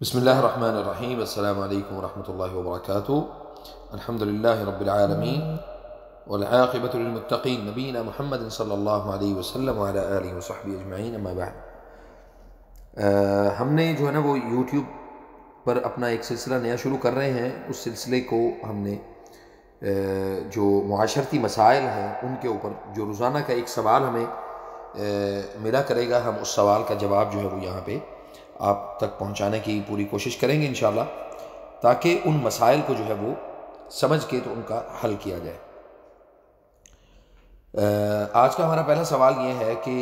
بسم الله الرحمن الرحيم. السلام عليكم ورحمة الله وبركاته. الحمد لله رب العالمين والعاقبة للمتقين نبينا محمد صلی اللہ علیہ وسلم وعلى آلہ وصحبہ اجمعین. اما بعد، ہم نے جو ہے نا وہ یوٹیوب پر اپنا ایک سلسلہ نیا شروع کر رہے ہیں. اس سلسلے کو ہم نے جو معاشرتی مسائل ہیں ان کے اوپر جو روزانہ کا ایک سوال ہمیں ملا کرے گا، ہم اس سوال کا جواب جو ہے وہ یہاں پہ آپ تک پہنچانے کی پوری کوشش کریں گے انشاءاللہ، تاکہ ان مسائل کو جو ہے وہ سمجھ کے تو ان کا حل کیا جائے. آج کا ہمارا پہلا سوال یہ ہے کہ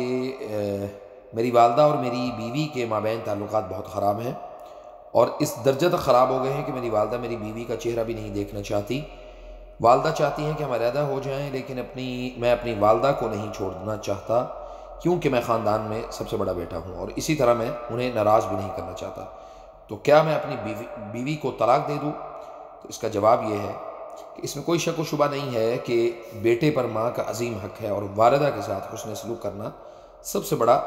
میری والدہ اور میری بیوی کے مابین تعلقات بہت خراب ہیں، اور اس درجہ تک خراب ہو گئے ہیں کہ میری والدہ میری بیوی کا چہرہ بھی نہیں دیکھنا چاہتی. والدہ چاہتی ہیں کہ ہم علیحدہ ہو جائیں، لیکن میں اپنی والدہ کو نہیں چھوڑنا چاہتا، کیونکہ میں خاندان میں سب سے بڑا بیٹا ہوں، اور اسی طرح میں انہیں ناراض بھی نہیں کرنا چاہتا. تو کیا میں اپنی بیوی کو طلاق دے دوں؟ تو اس کا جواب یہ ہے کہ اس میں کوئی شک و شبہ نہیں ہے کہ بیٹے پر ماں کا عظیم حق ہے، اور والدہ کے ساتھ حسن سلوک کرنا سب سے بڑا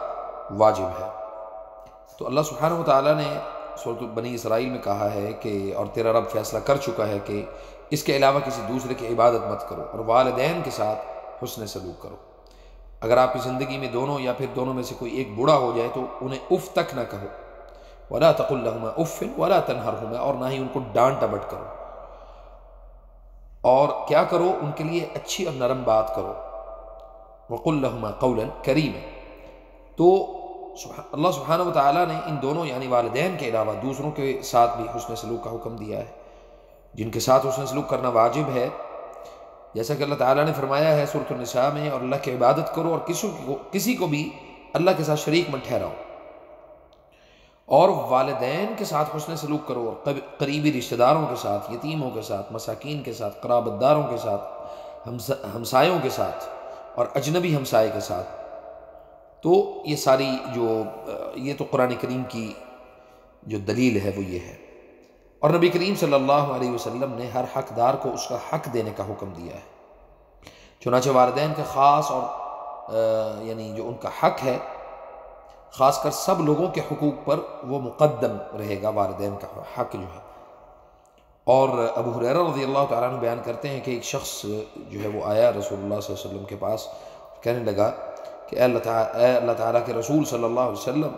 واجب ہے. تو اللہ سبحانہ وتعالیٰ نے سورۃ بنی اسرائیل میں کہا ہے کہ اور تیرا رب فیصلہ کر چکا ہے کہ اس کے علاوہ کسی دوسرے کی عبادت مت کرو، اور والدین کے ساتھ حسن سلوک کرو. اگر آپ کی زندگی میں دونوں یا پھر دونوں میں سے کوئی ایک بوڑھا ہو جائے تو انہیں اف تک نہ کہو، وَلَا تَقُلْ لَهُمَا اُفٍّ وَلَا تَنْهَرْهُمَا، اور نہ ہی ان کو ڈانٹ ڈپٹ کرو. اور کیا کرو؟ ان کے لیے اچھی اور نرم بات کرو. وَقُلْ لَهُمَا قَوْلًا كَرِيمًا. تو اللہ سبحانہ وتعالیٰ نے ان دونوں یعنی والدین کے علاوہ دوسروں کے ساتھ بھی حسن سلوک کا حکم دیا ہے، جن کے ساتھ حسن سلوک کرنا واجب ہے. جیسا کہ اللہ تعالیٰ نے فرمایا ہے سورۃ النساء میں، اور اللہ کی عبادت کرو اور کسی کو بھی اللہ کے ساتھ شریک مت ٹھہراؤ، اور والدین کے ساتھ حسن سلوک کرو، اور قریبی رشتہ داروں کے ساتھ، یتیموں کے ساتھ، مساکین کے ساتھ، قرابت داروں کے ساتھ، ہمسایوں کے ساتھ، اور اجنبی ہمسائے کے ساتھ. تو یہ ساری یہ تو قرآن کریم کی جو دلیل ہے وہ یہ ہے. اور نبی کریم صلی اللہ علیہ وسلم نے ہر حقدار کو اس کا حق دینے کا حکم دیا ہے. چنانچہ والدین کا خاص اور یعنی جو ان کا حق ہے، خاص کر سب لوگوں کے حقوق پر وہ مقدم رہے گا والدین کا حق جو ہے. اور ابو ہریرہ رضی اللہ تعالیٰ عنہ بیان کرتے ہیں کہ ایک شخص جو ہے وہ آیا رسول اللہ صلی اللہ علیہ وسلم کے پاس، کہنے لگا کہ اے اللہ تعالیٰ کے رسول صلی اللہ علیہ وسلم،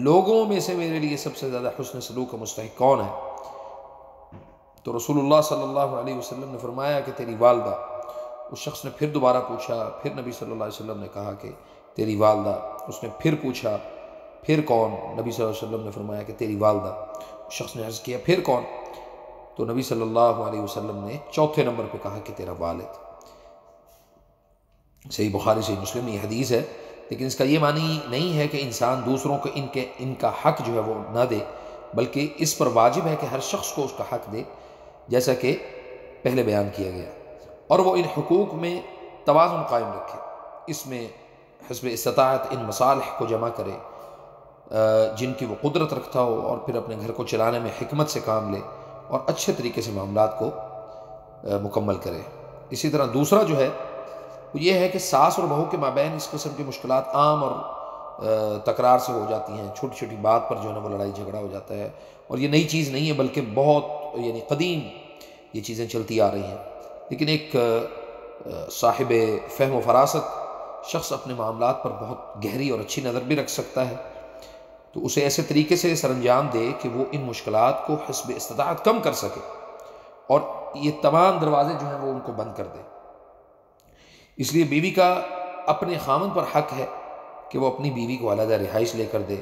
لوگوں میں سے میرے لیے سب سے زیادہ حسن سلوک کا مستحق کون ہے؟ تو رسول اللہ صلی اللہ علیہ وسلم نے فرمایا کہ تیری والدہ. اس شخص نے پھر دوبارہ پوچھا، پھر نبی صلی اللہ علیہ وسلم نے کہا کہ تیری والدہ. اس نے پھر پوچھا، پھر کون؟ نبی صلی اللہ علیہ وسلم نے فرمایا کہ تیری والدہ. اس شخص نے عرض کیا پھر کون؟ تو نبی صلی اللہ علیہ وسلم نے چوتھے نمبر پہ کہا کہ تیرا والد. صحیح بخاری صحیح مسلم یہ حدیث ہے. لیکن اس کا یہ معنی نہیں ہے کہ انسان دوسروں کو ان کا حق جو ہے وہ نہ دے، بلکہ اس پر واجب ہے کہ ہر شخص کو اس کا حق دے، جیسا کہ پہلے بیان کیا گیا، اور وہ ان حقوق میں توازن قائم رکھے. اس میں حسب استطاعت ان مصالح کو جمع کرے جن کی وہ قدرت رکھتا ہو، اور پھر اپنے گھر کو چلانے میں حکمت سے کام لے اور اچھے طریقے سے معاملات کو مکمل کرے. اسی طرح دوسرا جو ہے وہ یہ ہے کہ ساس اور بہو کے مابین اس قسم کی مشکلات عام اور تکرار سے ہو جاتی ہیں. چھوٹی چھوٹی بات پر جو ہے نا وہ لڑائی جھگڑا ہو جاتا ہے، اور یہ نئی چیز نہیں ہے بلکہ بہت یعنی قدیم یہ چیزیں چلتی آ رہی ہیں. لیکن ایک صاحب فہم و فراست شخص اپنے معاملات پر بہت گہری اور اچھی نظر بھی رکھ سکتا ہے، تو اسے ایسے طریقے سے سر انجام دے کہ وہ ان مشکلات کو حسب استطاعت کم کر سکے، اور یہ تمام دروازے جو ہیں وہ ان کو بند کر دے. اس لیے بیوی کا اپنے خامن پر حق ہے کہ وہ اپنی بیوی کو علیحدہ رہائش لے کر دے.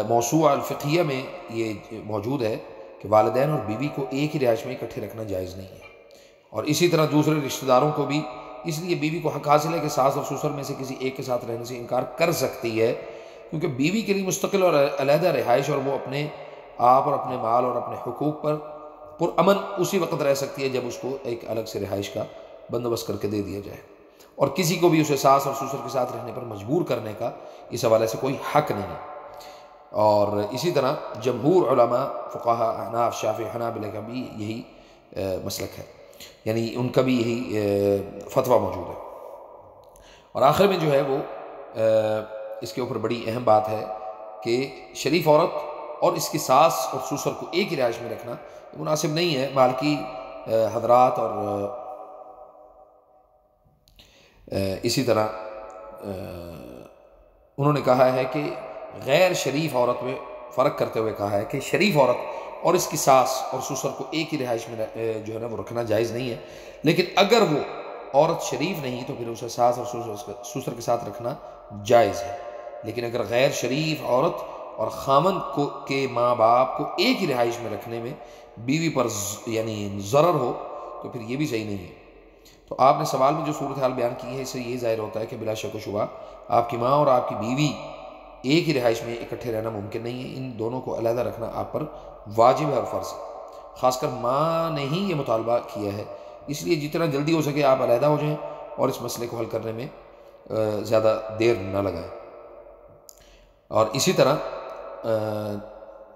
موسوعہ الفقہیہ میں یہ موجود ہے کہ والدین اور بیوی کو ایک ہی رہائش میں اکٹھے رکھنا جائز نہیں ہے. اور اسی طرح دوسرے رشتہ داروں کو بھی اس لیے بیوی کو حق حاصل ہے کہ ساس اور سسر میں سے کسی ایک کے ساتھ رہنے سے انکار کر سکتی ہے، کیونکہ بیوی کے لیے مستقل اور علیحدہ رہائش، اور وہ اپنے آپ اور اپنے مال اور اپنے حقوق پر پرامن اسی وقت رہ سکتی ہے جب اس کو ایک الگ سے رہائش کا بندوبست کر کے دے دیا جائے. اور کسی کو بھی اسے ساس اور سسر کے ساتھ رہنے پر مجبور کرنے کا اس حوالے سے کوئی حق نہیں ہے. اور اسی طرح جمہور علماء فقہاء احناف شافعی حنابلہ کا بھی یہی مسلک ہے، یعنی ان کا بھی یہی فتویٰ موجود ہے. اور آخر میں جو ہے وہ اس کے اوپر بڑی اہم بات ہے کہ شریف عورت اور اس کی ساس اور سسر کو ایک ہی رہائش میں رکھنا مناسب نہیں ہے۔ مالکی حضرات اور اسی طرح انہوں نے کہا ہے کہ غیر شریف عورت میں فرق کرتے ہوئے کہا ہے کہ شریف عورت اور اس کی ساس اور سسر کو ایک ہی رہائش میں جو ہے نا وہ رکھنا جائز نہیں ہے، لیکن اگر وہ عورت شریف نہیں تو پھر اسے ساس اور سسر کے ساتھ رکھنا جائز ہے۔ لیکن اگر غیر شریف عورت اور خامن کے ماں باپ کو ایک ہی رہائش میں رکھنے میں بیوی پر یعنی ضرر ہو تو پھر یہ بھی صحیح نہیں ہے۔ تو آپ نے سوال میں جو صورتحال بیان کی ہے اس سے یہ ظاہر ہوتا ہے کہ بلا شک و شبہ آپ کی ماں اور آپ کی بیوی ایک ہی رہائش میں اکٹھے رہنا ممکن نہیں ہے، ان دونوں کو علیحدہ رکھنا آپ پر واجب ہے اور فرض ہے۔ خاص کر ماں نے ہی یہ مطالبہ کیا ہے، اس لیے جتنا جلدی ہو سکے آپ علیحدہ ہو جائیں اور اس مسئلے کو حل کرنے میں زیادہ دیر نہ لگائیں۔ اور اسی طرح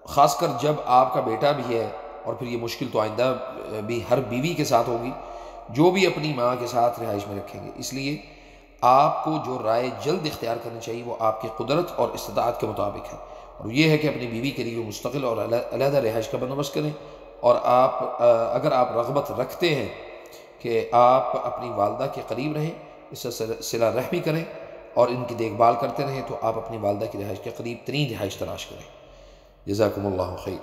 خاص کر جب آپ کا بیٹا بھی ہے، اور پھر یہ مشکل تو آئندہ بھی ہر بیوی کے ساتھ ہوگی جو بھی اپنی ماں کے ساتھ رہائش میں رکھیں گے، اس لیے آپ کو جو رائے جلد اختیار کرنی چاہیے وہ آپ کی قدرت اور استطاعت کے مطابق ہے، اور یہ ہے کہ اپنی بیوی کے لیے مستقل اور علیحدہ رہائش کا بندوبست کریں، اور اگر آپ رغبت رکھتے ہیں کہ آپ اپنی والدہ کے قریب رہیں، اس سے صلہ رحمی کریں اور ان کی دیکھ بھال کرتے رہیں، تو آپ اپنی والدہ کی رہائش کے قریب ترین رہائش تلاش کریں۔ جزاکم اللہ خیر۔